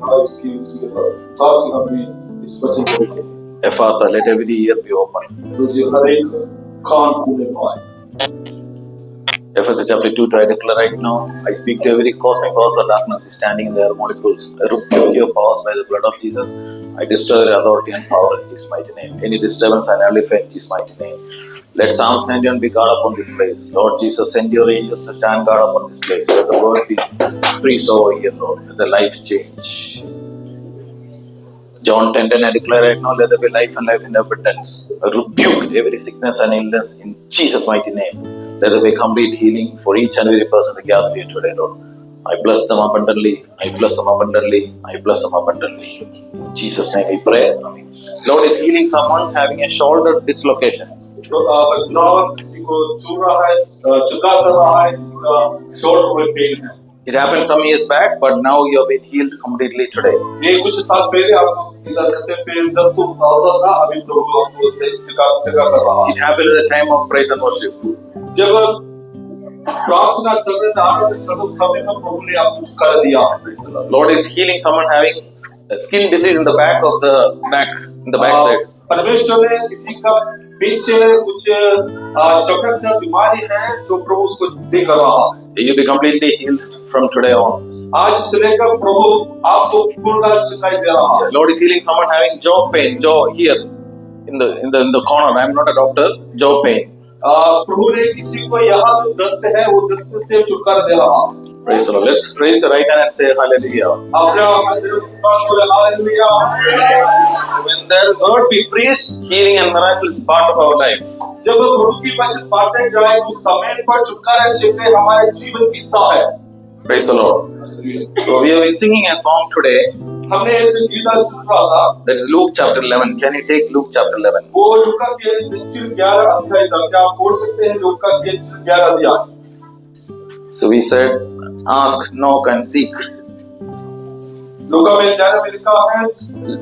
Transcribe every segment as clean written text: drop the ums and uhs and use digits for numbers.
था उसकी उसके था कि हमने इस वचन को पढ़ा। Ephatha, let every ear be open. तो जो हर एक कान खुले पाए। Ephesians chapter 2, I declare right now, I speak to every cosmic powers of darkness standing in their molecules. I rebuke your powers by the blood of Jesus. I destroy their authority and power in His mighty name. Any disturbance I nullify in His mighty name. Let Psalms 91 be guard upon this place. Lord Jesus, send your angels to stand guard upon this place. Let the word be preached over here, Lord. Let the life change. John 10:10, I declare right now, let there be life and life in abundance. I rebuke every sickness and illness in Jesus' mighty name. Let there be complete healing for each and every person gathered here today, Lord. I bless them abundantly. I bless them abundantly. I bless them abundantly. In Jesus' name we pray. Lord is healing someone having a shoulder dislocation. खुदावंद किसी को छू रहा है, चुका कर रहा है, जिसका शोल्डर में पेन है। It happened some years back, but now you have been healed completely today. ये कुछ साल पहले आपको इधर घुटने पे दर्द होता था, अभी प्रभु आपको से चुका कर रहा है। It happened at the time of praise and worship. जब प्रार्थना चल रही थी, आराधना चल रही समय में प्रभु ने आपको चुका दिया। Lord is healing someone having skin disease in the back of the back, in the back side. परमेश्वर ने किसी का पीछे कुछ चोट का बीमारी है जो प्रभु उसको ठीक कर रहा है। You be completely healed from today on. आज से लेकर प्रभु आपको पूर्ण चुकाई दे रहा है। Lord is healing someone having jaw pain, jaw here in the corner. I am not a doctor. Jaw pain. प्रभु ने किसी को यहाँ जो दर्द है वो दर्द से छुटकारा दे रहा है। Praise the Lord. Let's raise the right hand and say hallelujah. When there is word be preached, healing and miracle is part of our life. जब प्रभु की वचन बातें जाए उस समय पर छुटकारा चाहिए हमारे जीवन की हिस्सा है। Praise the Lord. So we have been singing a song today. हमने एक गीत सुन रहा था। That's Luke chapter 11. Can you take Luke chapter 11? वो लूका के 11 अध्याय तक क्या आप पढ़ सकते हैं? लूका के 11 अध्याय। So we said, ask, knock and seek. लूका में 11 में लिखा है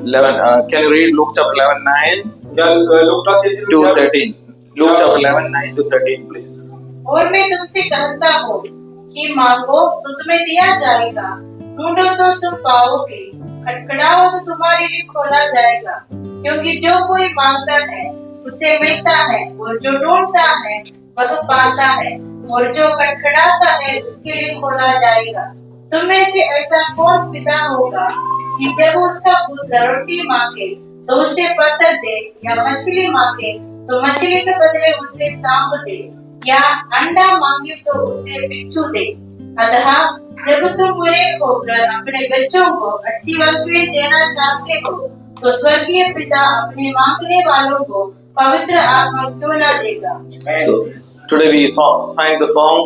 11. Can you read Luke chapter 11, 9? क्या लूका के 13. Luke chapter 11, 9 to 13, please. और मैं तुमसे कहता हूँ कि मांगो तो तुम्हें दिया जाएगा, ढूंढो तो तुम पाओगे, खटखटाओ तो तुम्हारे लिए खोला जाएगा। क्योंकि जो कोई मांगता है उसे मिलता है, और जो ढूंढता है वह पाता है, और जो खटखटाता है उसके लिए खोला जाएगा। तुम में से ऐसा कौन पिता होगा कि जब उसका पुत्र रोटी मांगे तो उसे पत्थर दे, या मछली मांगे तो मछली के बदले उसे सांप दे, या अंडा मांगे तो उसे बिच्छू दे। अतः जब तुम बुरे होकर अपने बच्चों को अच्छी वस्तुएं देना चाहते हो, तो स्वर्गीय पिता अपने मांगने वालों को पवित्र आत्मा क्यों न देगा। So today we sang the song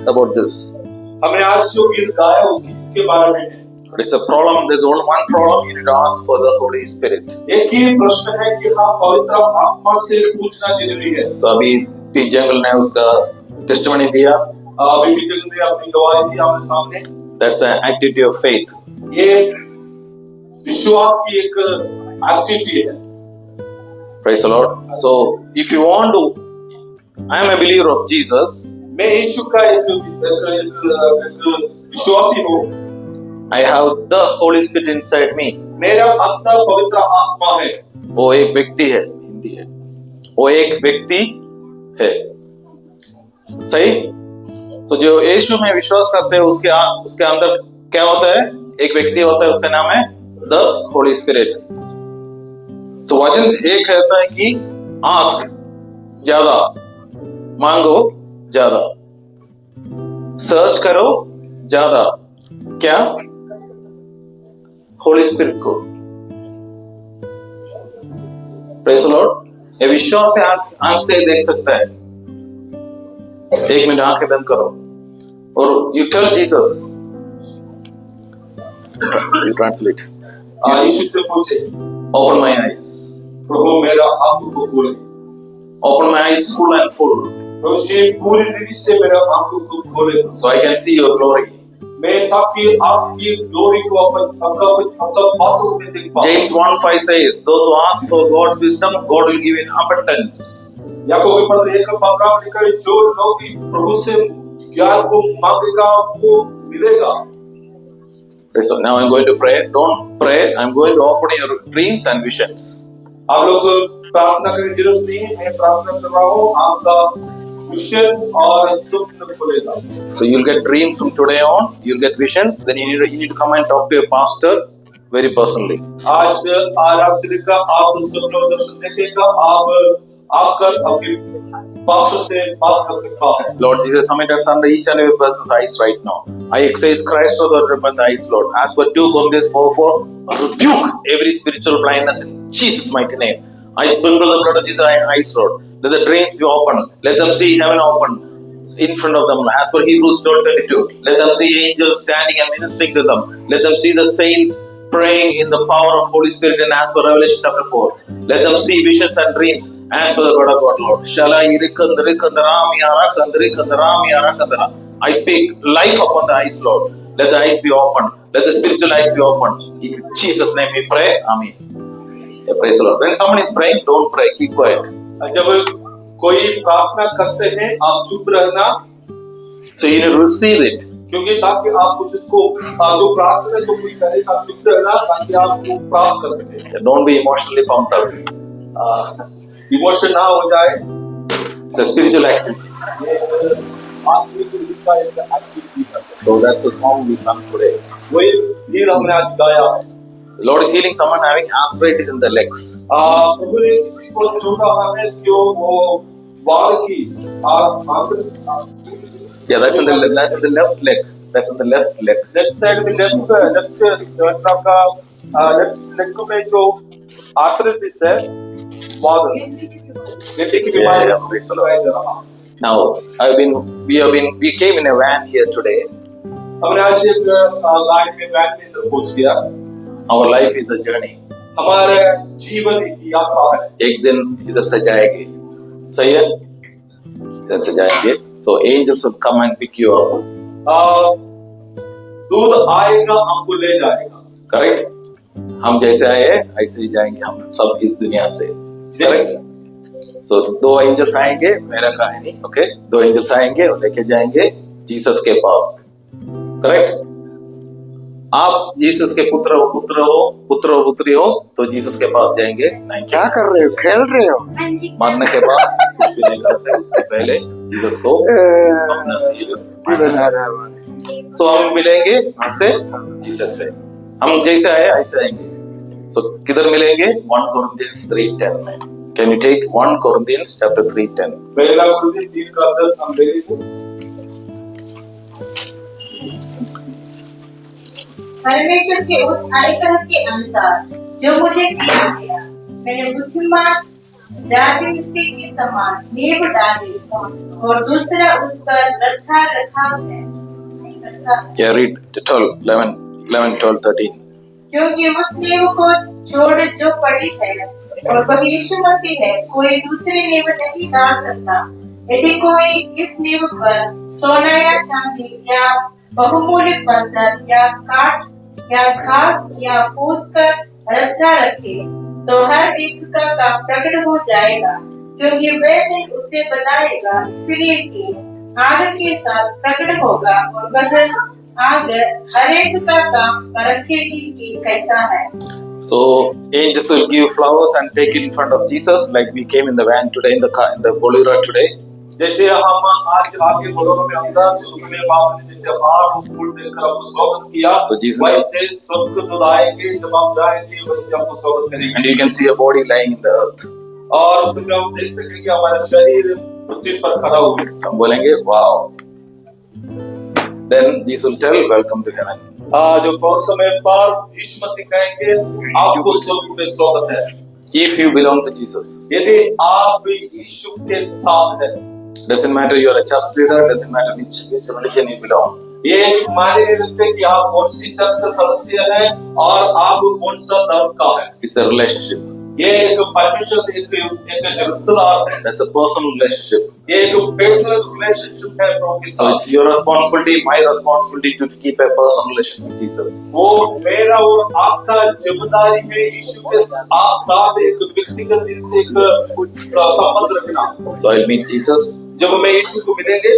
about this. हमने आज जो गीत गाया उसके बारे में है। It's a problem. There's only one problem. You need to ask for the Holy Spirit. एक ही प्रश्न है कि हाँ पवित्र आत्मा से पूछना जरूरी है। So अभी पी जंगल ने उसका टेस्टिमनी दिया। अभी पी जंगल ने अपनी गवाही दी हमारे सामने। That's the activity of faith. ये विश्वास की एक एक्टिविटी है। Praise the Lord. So if you want to, I am a believer of Jesus. मैं यीशु का एक विश्वासी हूँ। I have the Holy Spirit inside me. मेरा अंदर पवित्र आत्मा है। वो एक व्यक्ति है, हिंदी है। वो एक व्यक्ति है, सही? तो जो यीशु में विश्वास करते हैं उसके अंदर क्या होता है? एक व्यक्ति होता है, उसका नाम है the Holy Spirit. तो वचन एक कहता है कि आस्क ज्यादा, मांगो ज्यादा, सर्च करो ज्यादा, क्या? होली स्पिरिट को। Praise the Lord. ये विश्वास से आंख से देख सकता है। एक मिनट आंखें बंद करो और you tell Jesus, you translate, Yeshu से पूछे, ओपन माय आईज, प्रभु मेरा आंखों को खोले। Open my eyes full and full, प्रभु जी पूरी रीति से मेरा आंखों को खोले, so I can see your glory. मैं ताकि आपकी ग्लोरी को आपका बातों में देख पाऊं। James 1:5 says, those who ask for God's wisdom, God will give in abundance. याकूब के पत्र 1:15 में लिखा है, जो लोग प्रभु से ज्ञान को मांगेगा वो मिलेगा। So now I'm going to pray. Don't pray. I'm going to open your dreams and visions. आप लोग प्रार्थना करने की जरूरत नहीं है, मैं प्रार्थना कर रहा हूँ, आपका विजन और स्वप्न खुलेगा। So you'll get dreams from today on. You'll get visions. Then you need to come and talk to your pastor very personally. आज रात्रि का आप स्वप्न और दर्शन देखेगा, आप आकर अपने पास्टर से बात कर सकता है। Lord Jesus, submit us under each and every person's eyes right now. I exercise Christ for the open eyes, Lord. As per 2 Corinthians 4:4, rebuke every spiritual blindness in Jesus' mighty name. I sprinkle the blood of Jesus in eyes, Lord. Let the dreams be open. Let them see heaven open in front of them. As per Hebrews 12:22, let them see angels standing and ministering to them. Let them see the saints praying in the power of Holy Spirit, and as per Revelation chapter 4, let them see visions and dreams as per the word of God, Lord. I speak life upon the eyes, Lord. Let the eyes be open. Let the spiritual eyes be open. In Jesus' name we pray. Amen. Praise the Lord. When someone is praying, don't pray. Keep quiet. जब कोई प्रार्थना करते हैं, आप चुप रहना। So you need to receive it. क्योंकि ताकि आप कुछ इसको जो प्रार्थना जो कोई करेगा चुप रहना ताकि आप वो प्राप्त कर सके। Don't be emotionally pumped up. Emotion ना हो जाए। It's a spiritual activity. आत्मिक इसका एक एक्टिविटी है। So that's the song we sang today. वही गीत हमने आज गाया है। The Lord is healing someone having arthritis in the legs. प्रभु ने किसी को छू रहा है क्यों वो वार की Yeah, that's in the left leg. That's in the left leg. Left side में लेफ्ट आपका लेफ्ट लेग में जो आर्थराइटिस है वार गेटी की बीमारी है। Now, we came in a van here today. हमने आज एक गाड़ी में वैन में अंदर पहुंच गया। Our life is a journey. हमारे जीवन की यात्रा है। एक दिन इधर से जाएंगे, सही है? इधर से जाएंगे, so angels will come and pick you up. दूध आएगा हमको ले जाएगा, करेक्ट? हम जैसे आए ऐसे ही जाएंगे हम सब इस दुनिया से, करेक्ट? So 2 एंजल्स आएंगे, मेरा कहानी, ओके? 2 एंजल्स आएंगे और लेके जाएंगे जीसस के पास, करेक्ट? आप जीसस के पुत्र हो पुत्री हो तो जीसस के पास जाएंगे। नहीं, क्या कर रहे हो, खेल रहे हो? मरने के बाद कुछ भी नहीं कर सकते, उसके पहले जीसस को अपना बना सो हम मिलेंगे वहां से जीसस से, हम जैसे आए ऐसे आएंगे। सो किधर मिलेंगे? 1 Corinthians 3:10 में। Can you take 1 Corinthians chapter 3:10? पहला कुरिन्थियों 3:10 हम ले लीजिए। परमेश्वर के उस आयकर के अनुसार जो मुझे दिया गया, मैंने बुद्धिमान राजमिस्त्री के समान नींव डाली और दूसरा उस पर रखा है। Yeah, read 11, 12, 13. क्योंकि उस नींव को छोड़ जो पड़ी है और वह यीशु मसीह है, कोई दूसरी नींव नहीं डाल सकता। यदि कोई इस नींव पर सोना या चांदी या बहुमूल्य पत्थर या काठ या घास या फूस कर रद्दा रखे तो हर एक का काम प्रकट हो जाएगा, क्योंकि वह दिन उसे बताएगा, इसलिए कि आग के साथ प्रकट होगा और वह आग हर एक का काम परखेगी कि कैसा है। So angels will give flowers and take it in front of Jesus, like we came in the van today, in the Bolero today. जैसे हम आज आगे बोलोरो में अंदर उसमें बाप ने जैसे बाहर फूल देकर आपको स्वागत किया, वैसे स्वर्गदूत आएंगे जब हम जाएंगे वैसे आपको स्वागत करेंगे। And you can see a body lying in the earth. और उसमें हम देख सकेंगे हमारा शरीर पृथ्वी पर खड़ा हुआ है। हम बोलेंगे wow. Then Jesus will tell, welcome to heaven. जो बहुत समय पर यीशु मसीह कहेंगे आपको स्वर्ग में स्वागत है। If you belong to Jesus, यदि आप यीशु के साथ हैं, doesn't matter you are a church leader, doesn't matter which religion you belong. ये मायने नहीं रखते कि आप कौन सी चर्च का सदस्य हैं और आप कौन सा धर्म का है। It's a relationship. ये एक परमेश्वर एक रिश्तेदार है। That's a personal relationship. ये एक पर्सनल रिलेशनशिप है प्रभु के So साथ। it's your responsibility, my responsibility to keep a personal relationship with Jesus. वो मेरा और आपका जिम्मेदारी है यीशु के साथ एक व्यक्तिगत रूप से एक संबंध रखना। So I'll meet Jesus. जब मैं यीशु को मिलेंगे,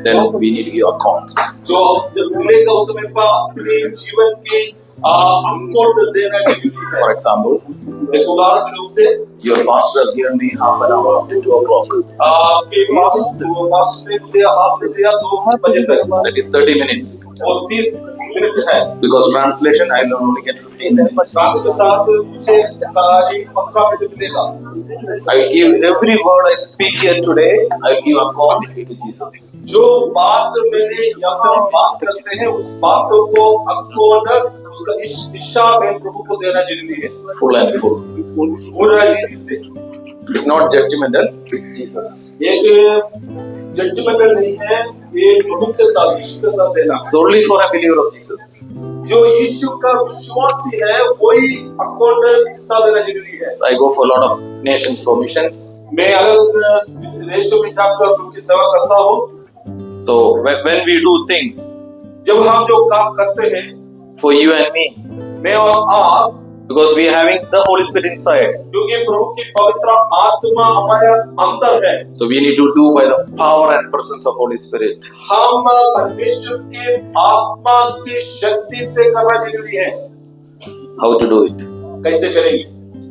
then we need to give accounts. जो जब मिलेगा उस समय पर अपने जीवन के अकाउंट देना जरूरी है। For example, एक उदाहरण के रूप से your pastor has given me half an hour up to 2 o'clock. आपके पास ने मुझे हाफ दिया 2 बजे तक, That is 30 minutes. और 30 मिनट है। Because translation, I will only get 15 minutes. साथ के साथ मुझे 15 मिनट मिलेगा। I will give every word I speak here today, I will give account to Jesus. जो बात मैंने यहाँ बात करते हैं उस बातों को अकाउंट उसका हिस्सा में प्रभु को देना जरूरी है। Full and full. पूरा रीति से। It's not judgmental, it's Jesus. एक जजमेंटल नहीं है, ये प्रभु के साथ यीशु के साथ देना। It's only for a believer of Jesus. जो यीशु का विश्वासी है वही अकाउंट हिस्सा देना जरूरी है। So I go for a lot of nations for missions. मैं अलग देशों में जाकर प्रभु की सेवा करता हूँ। So when we do things जब हम जो काम करते हैं for you and me, मैं और आप, because we are having the Holy Spirit inside, क्योंकि प्रभु की पवित्र आत्मा हमारे अंदर है, so we need to do by the power and presence of Holy Spirit. हम परमेश्वर के आत्मा की शक्ति से करना जरूरी है। How to do it? कैसे करेंगे?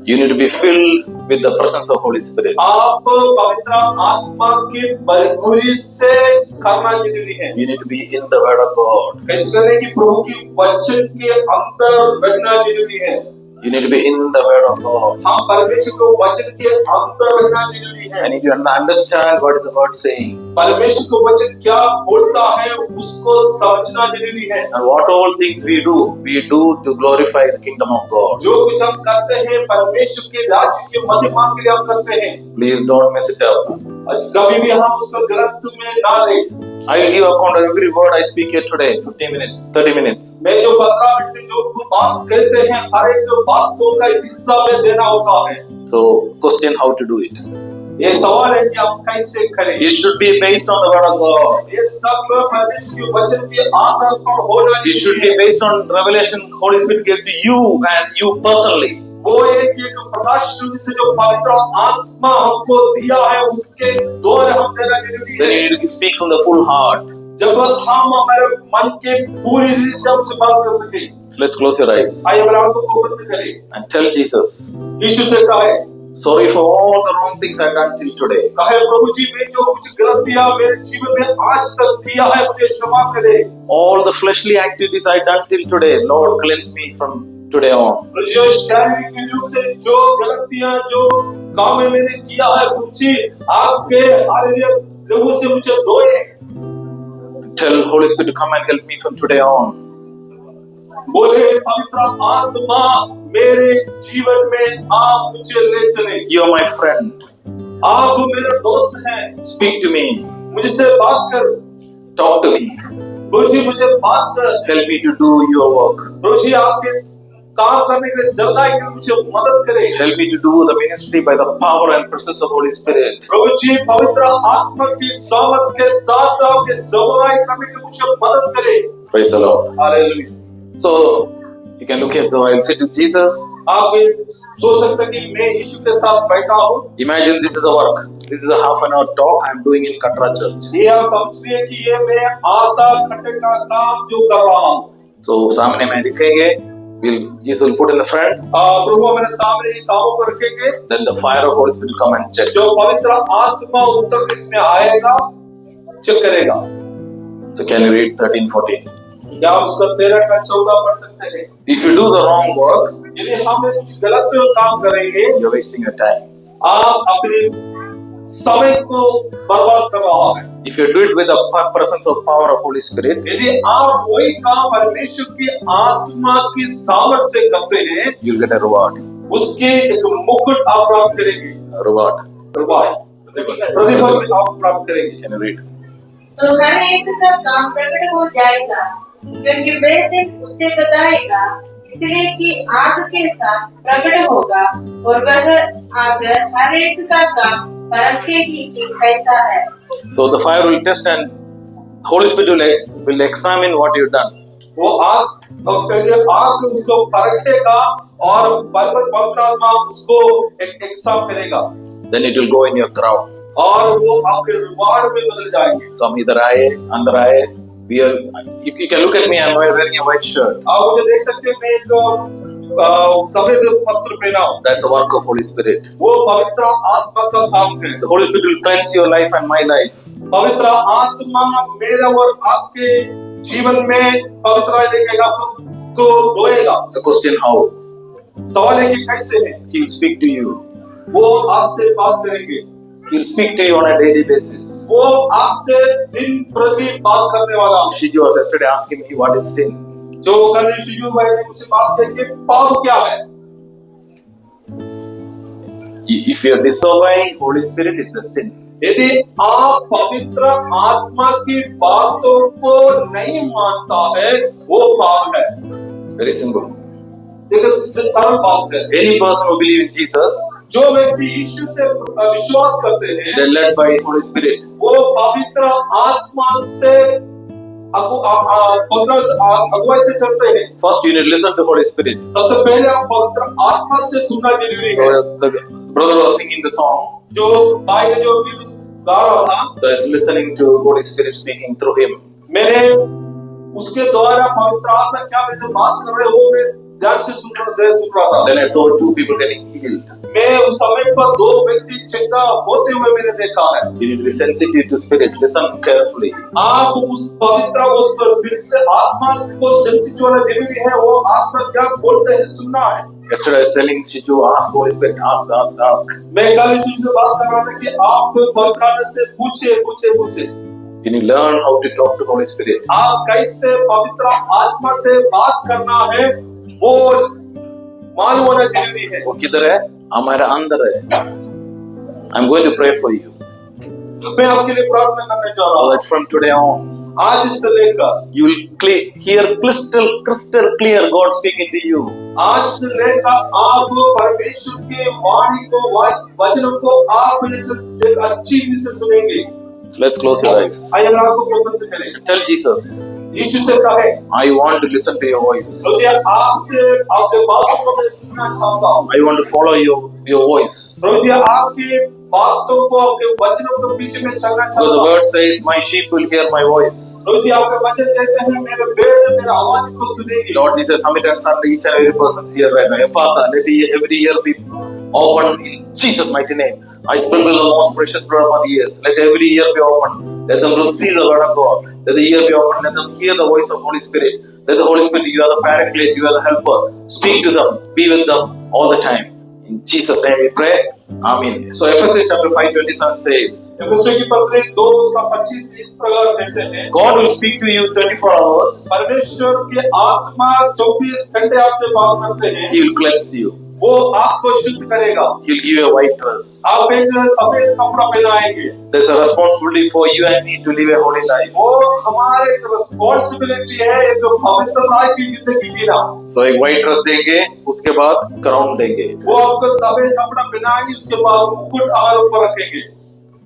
You need to be filled with the presence of Holy Spirit. आप पवित्र आत्मा की भरपूरी से करना जरूरी है। You need to be in the Word of God. कैसे करें कि प्रभु की वचन के अंदर रहना जरूरी है। You need to be in the Word of God. हम परमेश्वर को वचन के अंदर रहना जरूरी है। I need to understand what is the Word saying. परमेश्वर को वचन क्या बोलता है उसको समझना जरूरी है। And what all things we do to glorify the kingdom of God. जो कुछ हम करते हैं परमेश्वर के राज्य के महिमा के लिए हम करते हैं। Please don't mess it up. कभी भी हम उसको गलत में ना लें। I will give account of every word I speak here today, 15 minutes, 30 minutes. मैं जो 15 मिनट जो बात कहते हैं हर एक बातों का हिस्सा में देना होता है। So, question how to do it. ये सवाल है कि हम कैसे करें। It should be based on the Word of God. ये सब परमेश्वर के वचन के आधार पर होना It should be based on revelation Holy Spirit gave to you and you personally. वो एक प्रकाश से जो पवित्र आत्मा हमको दिया है उसके द्वारा हम देना जरूरी Then है। you need to speak from the full heart. जब हम हमारे मन के पूरी रीति से हमसे बात कर सके। Let's close your eyes आइए हमारे आंखों को बंद करें। and tell Jesus, यीशु से कहे, sorry for all the wrong things I've done till today. कहे प्रभु जी मैं जो कुछ गलतियां मेरे जीवन में आज तक किया है मुझे क्षमा करे। All the fleshly activities I've done till today, Lord, cleanse me from today on. जो शारीरिक रूप से जो गलतियां जो काम में मैंने किया है प्रभु जी आपके हालेलुया प्रभु से मुझे धोए। Tell Holy Spirit to come and help me from today on. बोले पवित्र आत्मा मेरे जीवन में आप मुझे ले चले। You are my friend. आप मेरे दोस्त हैं। Speak to me. मुझसे बात कर। Talk to me. प्रभु जी मुझे बात कर। Help me to do your work. प्रभु जी आपके काम करने के लिए चलना है कि मुझे मदद करे। Help me to do the ministry by the power and presence of Holy Spirit. प्रभु जी पवित्र आत्मा की सामर्थ के साथ आपके सेवाएं करने के मुझे मदद करे। Praise the Lord. Hallelujah. So you can look at the Bible, sit with Jesus. आप ये सोच सकते हैं कि मैं यीशु के साथ बैठा हूँ। Imagine this is a work. This is a half an hour talk I'm doing in Katra Church. ये आप समझिए कि ये मैं आधा घंटे का काम जो कर रहा हूँ। So सामने में दिखेंगे. Jesus will put in the front. प्रभु मेरे सामने ये कामों को रखेंगे। Then the fire of Holy Spirit will come and check. जो पवित्र आत्मा उत्तर इसमें आएगा, चेक करेगा। So can you read 13-14? क्या आप उसका 13 का 14 पढ़ सकते हैं? If you do the wrong work, यदि हम कुछ गलत काम करेंगे, you're wasting your time. आप अपने समय को बर्बाद कर रहा है। If you do it with the presence of power of Holy Spirit, यदि आप वही काम परमेश्वर की आत्मा की सामर्थ से करते हैं, you'll get a reward. उसके एक मुकुट आप प्राप्त करेंगे। Reward. प्रतिफल आप प्राप्त करेंगे। Can you read? तो हर एक का काम प्रकट हो जाएगा क्योंकि वह दिन उसे बताएगा, इसलिए कि आग के साथ प्रकट होगा और वह आग हर एक का काम परखेगी कि कैसा है। So the fire will test and Holy Spirit will examine what you've done. वो आग और पहले आग उसको परखेगा और पवित्र आत्मा उसको एक एग्जाम करेगा। Then it will go in your crowd. और वो आपके रिवार्ड में बदल जाएंगे। So हम इधर आए, अंदर आए, we are, you can look at me, I'm wearing a white shirt. आप मुझे देख सकते हैं, मैं एक सफेद वस्त्र पहना हूं। That's the work of Holy Spirit. वो पवित्र आत्मा का काम है। The Holy Spirit will cleanse your life and my life. पवित्र आत्मा मेरा और आपके जीवन में पवित्र लेके आपको धोएगा। It's a question how. सवाल है कि कैसे है? He will speak to you. वो आपसे बात करेंगे। He will speak to you on a daily basis. वो आपसे दिन प्रति बात करने वाला है। Shiju was yesterday asking me what is sin. जो कल शिजू भाई ने मुझसे बात की कि पाप क्या है? If you are disobeying Holy Spirit, it's a sin. यदि आप पवित्र आत्मा की बातों को नहीं मानता है, वो पाप है। Very simple. एक सरल बात है। Any person who believes in Jesus, जो व्यक्ति यीशु से विश्वास करते हैं, they are led by Holy Spirit. वो पवित्र आत्मा से अगुवाई से चलते हैं। First, you need to listen to Holy Spirit. सबसे पहले आप पवित्र आत्मा से सुनना जरूरी है। So the brother was singing the song. जो भाई ने जो गीत गा रहा था, So I was listening to Holy Spirit speaking through him. मैंने उसके द्वारा पवित्र आत्मा क्या मुझे बात कर रहे हो, मैं ध्यान से सुन रहा था। Then I saw two people getting healed. मैं उस समय पर दो व्यक्ति चंगा होते हुए मैंने देखा है। You need to be sensitive to Spirit. Listen carefully. आप उस पवित्र उस स्पिरिट से आत्मा को सेंसिटिव होना जरूरी है। वो आत्मा क्या बोलते हैं सुनना है। Yesterday I was telling Shiju, ask Holy Spirit, ask. मैं कल इसी से बात कर रहा था कि आप पवित्र आत्मा से पूछे। You need to learn how to talk to Holy Spirit. आप कैसे पवित्र आत्मा से बात करना है, वो मालूम होना जरूरी है। वो किधर है? हमारे अंदर है। I'm going to pray for you. मैं आपके लिए प्रार्थना करने जा रहा So हूँ। that from today on, आज से लेकर you will hear crystal clear God speaking to you. आज से लेकर आप परमेश्वर के वाणी को वचनों को आप एक अच्छी रीति से सुनेंगे। So let's close your eyes. आइए हम आपको प्रबंध करें। Tell Jesus, यीशु से कहे, I want to listen to your voice. मुझे आपसे आपके बातों को मैं सुनना चाहता हूँ। I want to follow your voice. मुझे आपकी बातों को आपके वचनों के पीछे में चलना So चाहता the हूँ। word says, my sheep will hear my voice. मुझे आपके वचन कहते हैं, मेरे भेड़ मेरे आवाज को सुनेगी। Lord Jesus, submit and surrender each and every person's here right now. Father, let every ear be open in Jesus' mighty name. I sprinkle the most precious blood upon the ears. Let every ear be open. Let them receive the word of God. Let the ear be open. Let them hear the voice of Holy Spirit. Let the Holy Spirit, you are the paraclete, you are the helper. Speak to them. Be with them all the time. In Jesus' name we pray. Amen. So Ephesians chapter 5:27 says, एफेसियों की पत्री 2:25 इस प्रकार कहते हैं, God will speak to you 24 hours. परमेश्वर की आत्मा 24 घंटे आपसे बात करते हैं। He will cleanse you. वो आपको शुद्ध करेगा। He will give you a white dress. आप एक सफेद कपड़ा पहनाएंगे। There's a responsibility for you and me to live a holy life. वो हमारे एक रिस्पॉन्सिबिलिटी है, एक पवित्र लाइफ की जिंदगी जीना। So एक white dress देंगे, उसके बाद crown देंगे. वो आपको सफेद कपड़ा पहनाएंगे, उसके बाद मुकुट हमारे ऊपर रखेंगे।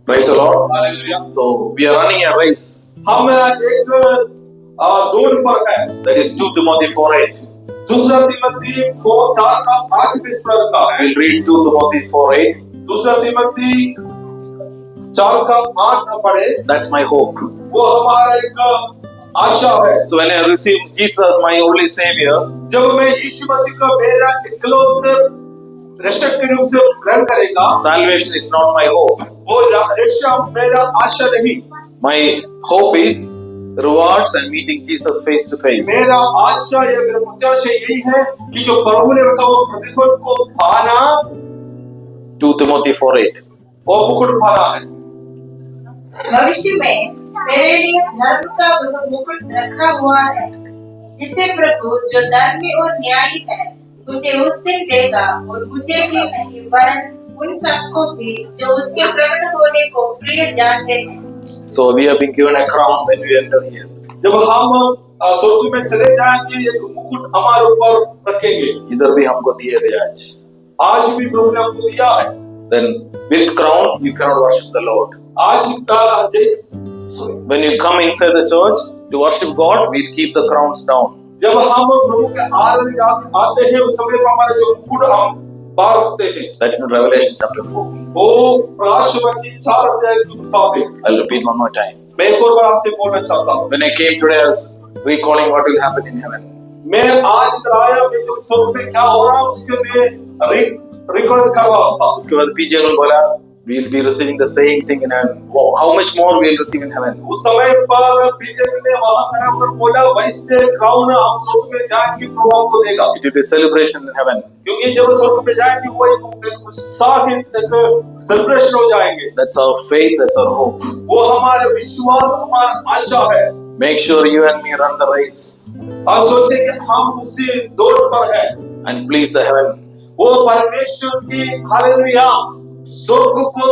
Praise the Lord. Hallelujah. So we are running a race. हम एक दौड़ पर हैं। That is 2 Timothy 4:8. दूसरा तिमोथी 4:8 में इस प्रकार का है। We'll read 2 Timothy 4:8. दूसरा तिमोथी 4:8 पढ़े। That's my hope. वो हमारा एक आशा है। So when I receive Jesus, my only Savior, जब मैं यीशु मसीह को मेरा इकलौते रक्षक के रूप से ग्रहण करेगा, salvation is not my hope. वो रक्षा मेरा आशा नहीं। My hope is rewards and meeting Jesus face to face. मेरा आशा या मेरा प्रत्याशा यही है कि जो प्रभु ने रखा वो प्रतिफल को पाना, 2 Timothy 4:8. वो मुकुट पाना है। भविष्य में मेरे लिए धर्म का मुकुट रखा हुआ है, जिसे प्रभु जो धर्मी और न्यायी है मुझे उस दिन देगा, और मुझे ही नहीं वरन उन सबको भी जो उसके प्रकट होने को प्रिय जानते हैं। So we have been given a crown when we enter here. जब हम स्वर्ग में चले जाएंगे, एक मुकुट हमारे ऊपर रखेंगे। इधर भी हमको दिए थे आज. आज भी प्रभु ने हमको दिया है। Then with crown you cannot worship the Lord. आज When you come inside the church to worship God, we'll keep the crowns down. जब हम प्रभु के आराधना आते हैं, उस समय पर हमारे जो मुकुट हम बांधते हैं। That is in Revelation chapter 4. वो प्रकाशवाणी 4 अध्याय के मुताबिक। I'll repeat one more time. मैं एक और बार आपसे बोलना चाहता हूँ। When I came today, I was recalling what will happen in heaven. मैं आज इधर आया, मैं जो स्वर्ग में क्या हो रहा है उसके लिए रिकॉर्ड कर रहा था। उसके बाद पीजे ने बोला, we'll be receiving the same thing in heaven. Wow, how much more we'll receive in heaven? उस समय पर बीजेपी ने वहां खड़ा होकर बोला, वैसे क्राउन हम स्वर्ग में जाएंगे प्रभु आपको देगा। It will be a celebration in heaven. क्योंकि जब स्वर्ग में जाएंगे वो एक उत्साह एक सेलिब्रेशन हो जाएंगे। That's our faith, that's our hope. वो हमारे विश्वास, हमारा आशा है। Make sure you and me run the race आप सोचे कि हम उसी दौड़ पर हैं and please the heaven. वो परमेश्वर की हालेलुया स्वर्ग को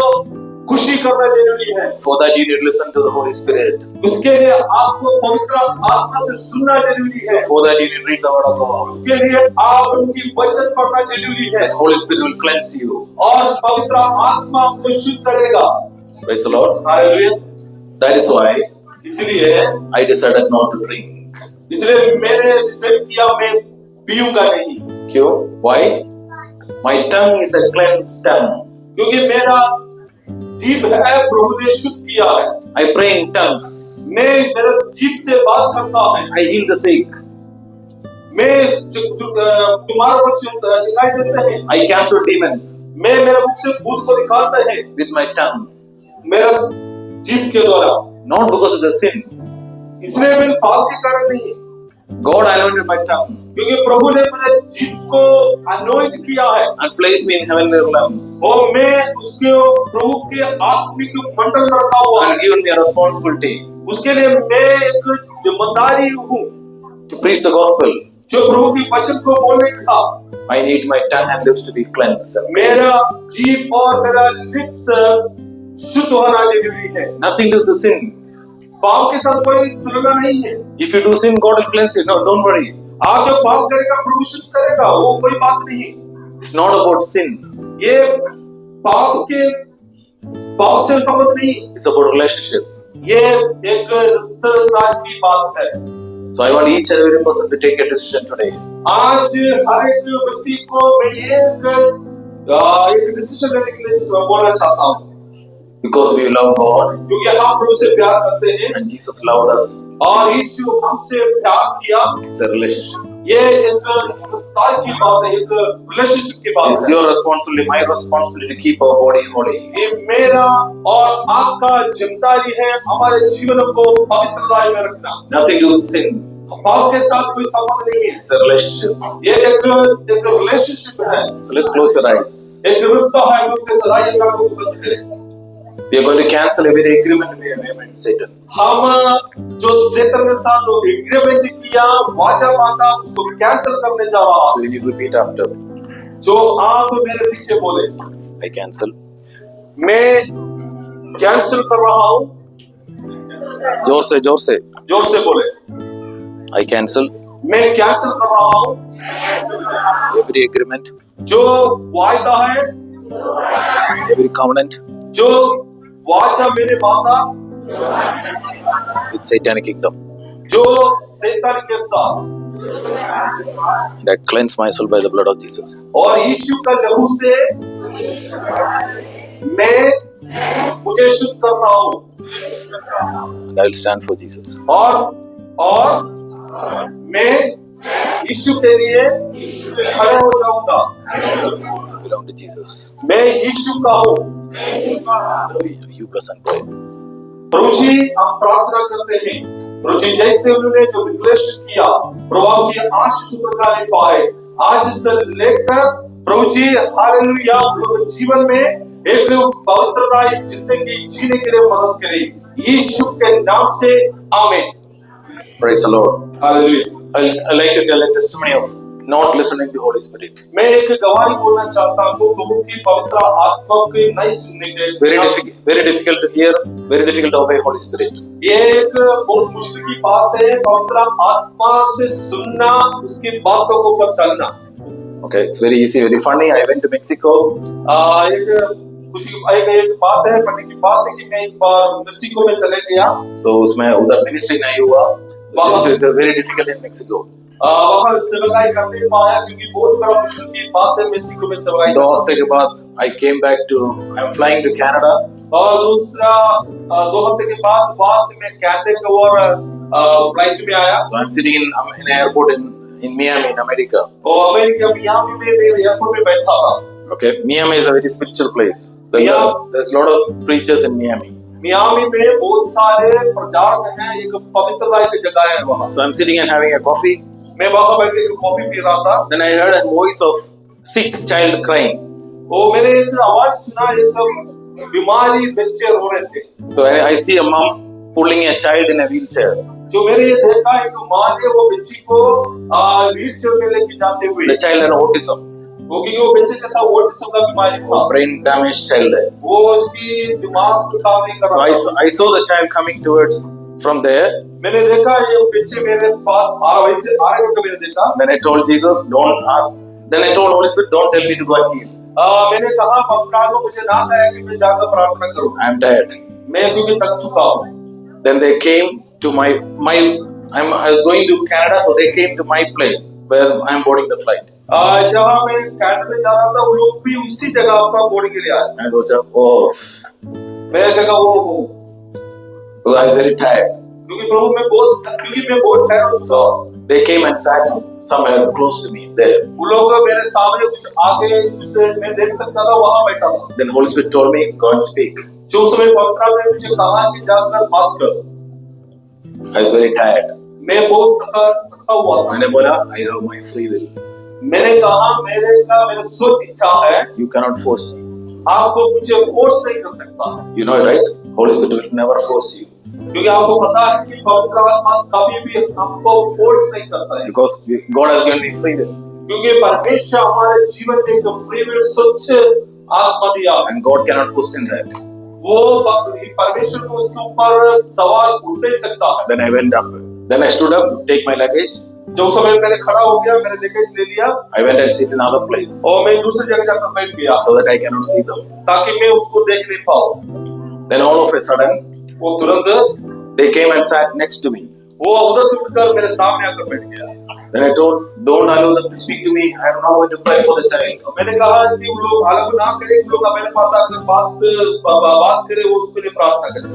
खुशी करना जरूरी है। For that you need to listen to the Holy Spirit. उसके लिए आपको पवित्र आत्मा से सुनना जरूरी है। For that you need to read the word of God. उसके लिए आप उनकी वचन पढ़ना जरूरी है। The Holy Spirit will cleanse you. और पवित्र आत्मा आपको शुद्ध करेगा। Praise the Lord. Hallelujah. That is why इसलिए I decided not to drink. इसलिए मैंने डिसाइड किया मैं पीऊंगा नहीं। क्यों? Why? My tongue is a cleansed tongue. क्योंकि मेरा जीभ है प्रभु ने शुद्ध किया है। I pray in tongues. मैं मेरे जीभ से बात करता हूँ। I heal the sick. मैं तुम्हारे को चिल्लाई देते हैं। I cast out demons मैं मेरे मुख से भूत को निकालते हैं with my tongue. मेरा जीभ के द्वारा। Not because it's a sin. इसलिए मैं पाप के कारण नहीं, God anointed my tongue क्योंकि प्रभु ने मेरे जीभ को अनोइंट किया है and placed me in heavenly realms और मैं उसके प्रभु के आत्मिक मंडल में रखा हुआ है। and given me a responsibility उसके लिए मैं एक जिम्मेदारी हूँ to preach the gospel. जो प्रभु की वचन को बोलने का। I need my tongue and lips to be cleansed. मेरा जीभ और मेरा लिप्स शुद्ध होना जरूरी है। Nothing is the sin. पाप के साथ कोई तुलना नहीं है। If you do sin, God will cleanse you. No, don't worry. आप जो पाप करेगा प्रभु शुद्ध करेगा, वो कोई बात नहीं। It's not about sin. ये पाप से संबंध नहीं, It's about relationship. ये एक रिश्तेदार की बात है। So I want each and every person to take a decision today. आज हर एक व्यक्ति को मैं एक डिसीजन लेने के लिए बोलना चाहता हूँ। Because we love God क्योंकि हम प्रभु से प्यार करते हैं and Jesus loved us. और यीशु हमसे प्यार किया। It's a relationship. ये एक रिश्ता की बात है, एक रिलेशनशिप की बात It's है। your responsibility, my responsibility to keep our body holy. ये मेरा और आपका जिम्मेदारी है हमारे जीवन को पवित्रता में रखना। Nothing to do with sin. पाप के साथ कोई संबंध नहीं है। It's a relationship. ये एक रिलेशनशिप है। So let's close your eyes. एक रिश्ता है, उनके सदाई का को बंद करें। We are going to cancel every agreement we have made with Satan. हम जो शैतान के साथ जो एग्रीमेंट किया, वाचा बांधा, उसको कैंसिल करने जा रहा So हूं। you need to repeat after. जो आप मेरे पीछे बोले, I cancel. मैं कैंसिल कर रहा हूं। जोर से जोर से बोले, I cancel मैं कैंसिल कर रहा हूं। every agreement, जो वायदा है, every covenant जो वाचा मैंने बांधा, with satanic kingdom. जो शैतान के साथ, And I cleanse myself by the blood of Jesus. और यीशु का लहू से मैं मुझे शुद्ध करता हूं। And I will stand for Jesus. और मैं यीशु के लिए खड़े हो जाऊंगा। I belong to Jesus. मैं यीशु का हूँ। You bless and pray. प्रभु जी हम प्रार्थना करते हैं, प्रभु जी जैसे उन्होंने जो डिक्लेरेशन किया, प्रभु की आशीष प्रकार पाए, आज से लेकर प्रभु जी हालेलुया लोग जीवन में एक पवित्रता जिंदगी जीने के लिए मदद करें, यीशु के नाम से आमीन। Praise the Lord. Hallelujah. I like to tell a testimony of not listening to Holy Spirit. मैं एक गवाही बोलना चाहता हूँ प्रभु की पवित्र आत्मा की नहीं सुनने के। It's very difficult to hear, very difficult to obey Holy Spirit. ये एक बहुत मुश्किल की बात है पवित्र आत्मा से सुनना, उसकी बातों को पर चलना। Okay, it's very easy, very funny. I went to Mexico. एक बात है, पढ़ने की बात है कि मैं एक बार मेक्सिको में चले गया। So उसमें उधर मिनिस्ट्री नहीं हुआ. It's very difficult in Mexico. वहाँ सेवकाई कर नहीं पाया क्योंकि बहुत बड़ा मुश्किल की बात है मेक्सिको में सेवकाई 2 हफ्ते के बाद I came back to, I'm flying to Canada. और दूसरा 2 हफ्ते के बाद वहां से मैं कैनेडा के और फ्लाइट में आया So I'm sitting in an airport in Miami, in America. और अमेरिका मियामी में एयरपोर्ट में बैठा था Okay, Miami is a very spiritual place. Yeah. There's a lot of preachers in Miami. Miami में बहुत सारे प्रचारक हैं एक पवित्रता की जगह है वहाँ So I'm sitting and having a coffee. मैं वहाँ बैठ के कॉफी पी रहा था Then I heard a voice of sick child crying. वो मैंने एक आवाज सुना एक बीमारी बच्चे रो रहे थे So I see a mom pulling a child in a wheelchair. जो मैंने ये देखा एक माँ ने वो बच्ची को व्हीलचेयर में लेके जाते हुए The child had autism. वो क्योंकि वो बच्चे के साथ ऑटिज्म का बीमारी था Brain damaged child है. वो उसकी दिमाग को काम नहीं कर So रहा था I saw the child coming towards from there. मैंने देखा ये बच्चे मेरे पास वैसे आ रहे थे मैंने देखा Then I told Jesus, don't ask. Then I told Holy Spirit, don't tell me to go and heal. मैंने कहा पवित्र को मुझे ना कहे कि मैं जाकर प्रार्थना करूं I'm tired. मैं क्योंकि थक चुका हूं Then they came to my I was going to Canada, so they came to my place where I'm boarding the flight. जहाँ मैं कैनेडा में जा रहा था वो लोग भी उसी जगह पर बोर्डिंग के लिए आए I सोचा, oh, मैं जगह वो because I was very tired. क्योंकि प्रभु मैं बहुत ठहर हो चुका हूं They came and sat somewhere close to me there. वो लोग मेरे सामने कुछ आगे जिसे मैं देख सकता था वहां बैठा था Then Holy Spirit told me, go and speak. जो उस समय पवित्र ने मुझे कहा कि जाकर बात कर I was very tired. मैं बहुत थका हुआ था मैंने बोला, I have my free will. मैंने कहा मेरे स्वतः इच्छा है You cannot force me. आपको मुझे फोर्स नहीं कर सकता You know, right? Holy Spirit will never force you. क्योंकि आपको पता है कि पवित्र आत्मा कभी भी हमको फोर्स नहीं करता है Because God has given me free will. क्योंकि परमेश्वर हमारे जीवन में एक फ्री विल स्वच्छ आत्मा दिया है And God cannot question that. वो परमेश्वर को उसके ऊपर सवाल उठ नहीं सकता है Then I went up. Then I stood up to take my luggage. जो समय मैंने खड़ा हो गया मैंने लगेज ले लिया I went and sit in another place और मैं दूसरी जगह जाकर बैठ गया so that I cannot see them. ताकि मैं उसको देख नहीं पाऊं Then all of a sudden, वो तुरंत they came and sat next to me. वो उधर से उठकर मेरे सामने आकर बैठ गया Then I told, don't allow them to speak to me. I am not going to pray for the child. तो मैंने कहा कि वो लोग अलग ना करें कि लोग मेरे पास आकर बात करें वो उसके लिए प्रार्थना करें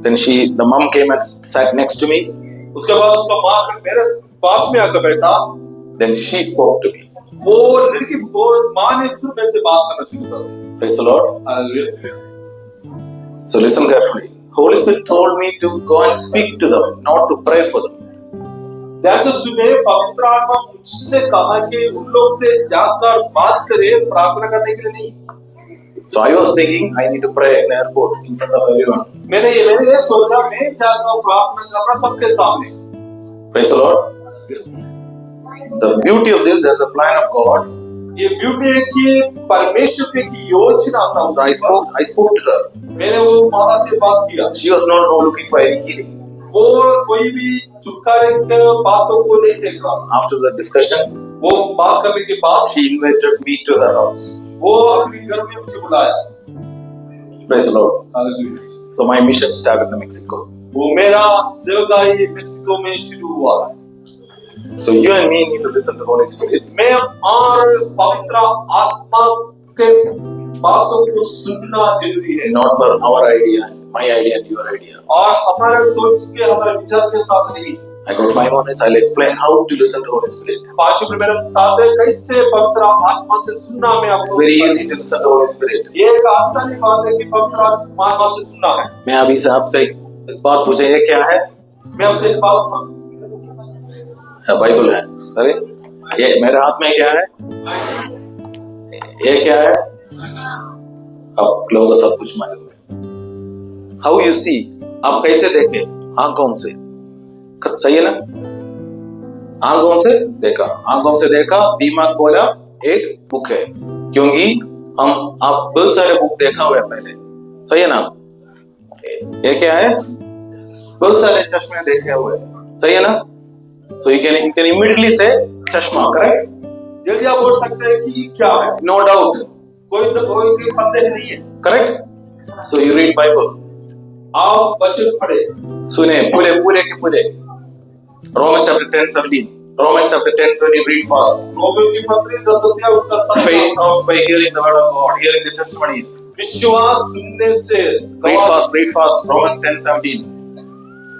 Then the mom came and sat next to me. उसके बाद उसका माँ आकर मेरे पास में आकर बैठा Then she spoke to me. वो लड़की वो माँ ने फिर मेरे से बात करना शुरू कर दी Praise the Lord. So listen carefully. Holy Spirit told me to go and speak to them, not to pray for them. जैसे सुबह पवित्र आत्मा मुझसे कहा कि उन लोग से जाकर बात करे प्रार्थना करने के लिए नहीं So I was thinking I need to pray in the airport in front of everyone. मैंने ये सोचा मैं जाकर प्रार्थना करना सबके सामने Praise the Lord. The beauty of this, there's a plan of God. ये ब्यूटी है कि परमेश्वर की योजना था So I spoke to her. मैंने वो माता से बात किया She was not looking for any healing. वो कोई भी छुटकारे के बातों को नहीं देख रहा After the discussion, वो बात करने के बाद she invited me to her house. वो अपने घर में मुझे बुलाया Praise the Lord. Hallelujah So my mission started in Mexico. वो मेरा सेवकाई मेक्सिको में शुरू हुआ So you and me need to listen to Holy Spirit. मैं और पवित्र आत्मा के बातों को सुनना जरूरी है Not for our idea, my idea and your idea. और हमारे सोच के हमारे विचार के साथ नहीं I got 5 minutes. I'll explain how to listen to Holy Spirit. 5 minute मेरे साथ है कैसे पवित्र आत्मा से सुनना मैं It's आपको very easy to listen to Holy Spirit. ये एक आसानी बात है कि पवित्र आत्मा से सुनना है मैं अभी से आपसे एक बात पूछे, ये क्या है? मैं आपसे एक बात मांगू बाइबल है. अरे ये मेरे हाथ में क्या है? ये क्या है? आप लोगों को सब कुछ मालूम है. How you see? आप कैसे देखें? आंखों से. सही है ना? आंखों से देखा, दिमाग बोला एक बुक है, क्योंकि आप बहुत सारे बुक देखा हुआ है पहले. सही है ना? ये क्या है? बहुत सारे चश्मे देखे हुए. सही है ना? So you can immediately say चश्मा, correct? जल्दी आप बोल सकते हैं कि क्या है No doubt, कोई संदेह नहीं है correct? So you read Bible. आप वचन पढ़े सुने पूरे के पूरे. Romans chapter 10:17. Romans chapter 10, when you read fast. Romeo की पत्री 10 अध्याय उसका 7 Faith comes by hearing the word of God, hearing the testimonies. विश्वास सुनने से Read fast. Romans 10, 17.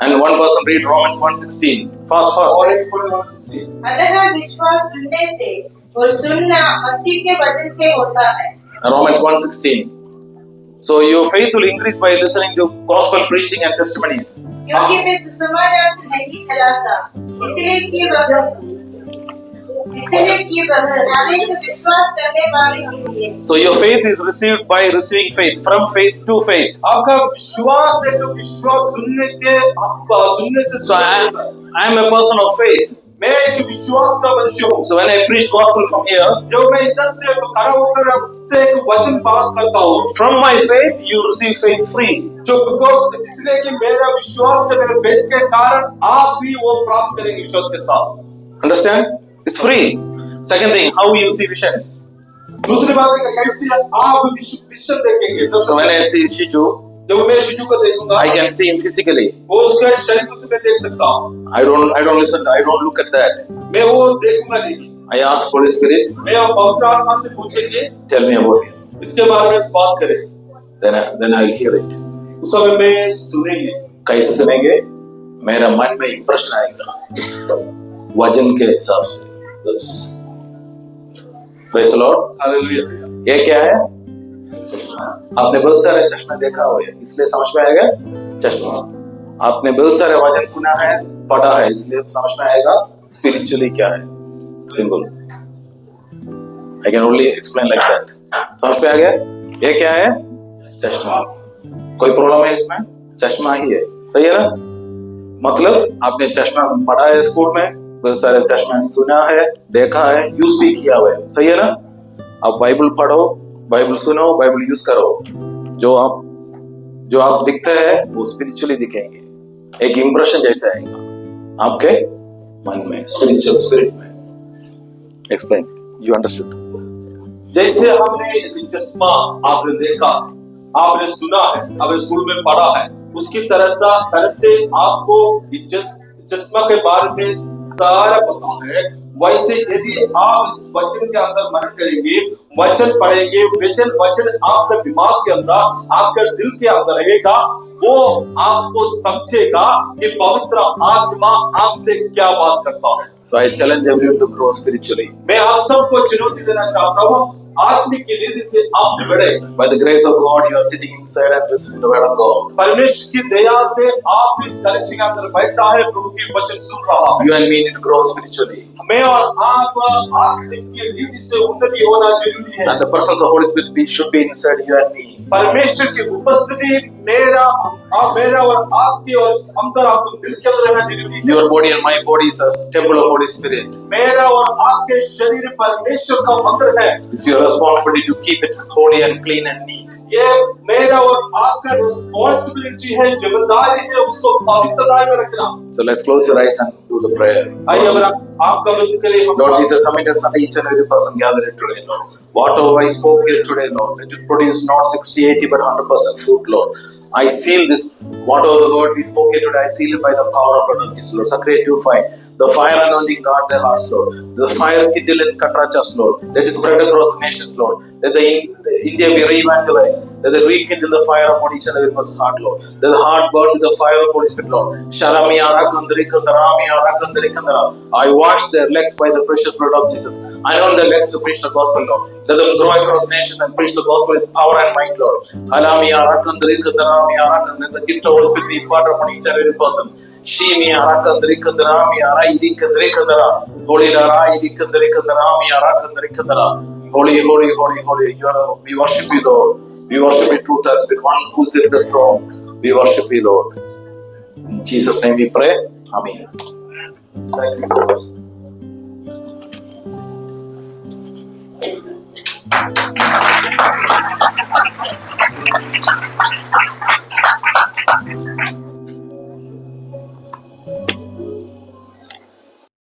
And one person read Romans 1:16. Fast. और एक पढ़े 1:16 अतः विश्वास सुनने से और सुनना मसीह के वचन से होता है। Romans 1:16. So your faith will increase by listening to gospel preaching and testimonies. क्योंकि मैं सुसमाचार से नहीं चलाता, इसलिए कि वह हमें तो विश्वास करने वाले के लिए। So your faith is received by receiving faith, from faith to faith. आपका विश्वास है तो विश्वास सुनने से So I am a person of faith. मैं एक विश्वास का मनुष्य हूँ। So when I preach gospel from here, जब मैं इधर से खड़ा होकर आपसे एक वचन बात करता हूँ, from my faith you receive faith free. जो बिकॉज़ इसलिए कि मेरा विश्वास के मेरे फेथ के कारण आप भी वो प्राप्त करेंगे विश्वास के साथ। Understand? It's free. Second thing, how you see visions. दूसरी बात है कि कैसे आप विजन देखेंगे। So when I see Shiju, जब मैं शिशु को देखूंगा, I can see him physically. वो उसका शरीर को मैं देख सकता हूँ। I don't listen. I don't look at that. मैं वो देखूंगा नहीं। I ask Holy Spirit, मैं पवित्र आत्मा से पूछेंगे, tell me about him. इसके बारे में बात करें। Then I'll hear it. उस समय में सुनेंगे। कैसे सुनेंगे? मेरा मन में इंप्रेशन आएगा वजन के हिसाब से। बस। Praise the Lord. हालेलुया। ये क्या है? आपने बहुत सारे चश्मे देखा हुआ है, इसलिए समझ में आएगा चश्मा। आपने बहुत सारे वचन सुना है, पढ़ा है, इसलिए समझ में आएगा स्पिरिचुअली क्या है। Simple. I can only explain like that. समझ में आ गया? ये क्या है? चश्मा। कोई प्रॉब्लम है इसमें? चश्मा ही है, सही है ना? मतलब आपने चश्मा पढ़ा है स्कूल में, बहुत सारे चश्मे सुना है, देखा है, यूज भी किया हुआ है, सही है ना? आप बाइबल पढ़ो, बाइबल सुनो, बाइबल यूज करो। जो आप दिखते हैं वो स्पिरिचुअली दिखेंगे। एक इंप्रेशन जैसा आएगा आपके मन में, स्पिरिचुअल स्पिरिट में। Explain, you understood? जैसे हमने एक चश्मा आपने देखा, आपने सुना है, आपने स्कूल में पढ़ा है, उसकी तरह से आपको चश्मा के बारे में सारा पता है। वैसे यदि आप इस वचन के अंदर मनन करेंगे, वचन पढ़ेंगे, वचन आपके दिमाग के अंदर, आपके दिल के अंदर रहेगा, वो आपको समझेगा कि पवित्र आत्मा आपसे क्या बात करता है। So I challenge everyone to grow spiritually. मैं आप सबको चुनौती देना चाहता हूँ, आत्मिक की रीति से आप बढ़े। By the grace of God, you are sitting inside and listening to the word of God. परमेश्वर की दया से आप इस कलिसिया के अंदर बैठा है, प्रभु की वचन सुन रहा है। You and me need to grow spiritually. मैं और आप आत्मिक की रीति से उन्नति होना जरूरी है। And the presence of Holy Spirit should be inside you and me. परमेश्वर की उपस्थिति मेरा और आपके और अंदर, आपको दिल के अंदर रहना जरूरी है। Your body and my body is a temple of Holy Spirit. मेरा और आपके शरीर परमेश्वर का मंदिर है। It's your responsibility to keep it holy and clean and neat. ये मेरा और आपका रिस्पॉन्सिबिलिटी है, जिम्मेदारी है उसको पवित्रता में रखना। So let's close your eyes and do the prayer. आइए अब आपका बंद करें। Lord Jesus, submit us unto each and every person gathered here today, Lord. Whatever I spoke here today, Lord, let it produce not 60, 80, but 100% fruit, Lord. I seal this, whatever the word we spoke here today, I seal it by the power of blood of Jesus, Lord. Sanctify, purify. The fire anointing guard their hearts, Lord. The fire kindle in Katrachas, Lord. Let it spread across nations, Lord. Let the India be re-evangelized. Let the rekindle the fire upon each and every person's heart, Lord. Let the heart burn with the fire of Holy Spirit, Lord. Sharami arakandari kandarami arakandari kandara. I wash their legs by the precious blood of Jesus. I anoint their legs to preach the gospel, Lord. Let them grow across nations and preach the gospel with power and might, Lord. Alami arakandari kandarami arakandari. Let the gift of Holy Spirit be imparted upon each and every person. Shimi arakandari kandarami arai kandari kandara. Holy arai kandari kandarami arakandari kandara. Holy, holy, holy, holy. We worship you, Lord. We worship you, truth and spirit. One who sits in the throne. We worship you, Lord. In Jesus' name we pray. Amen. Thank you, Lord.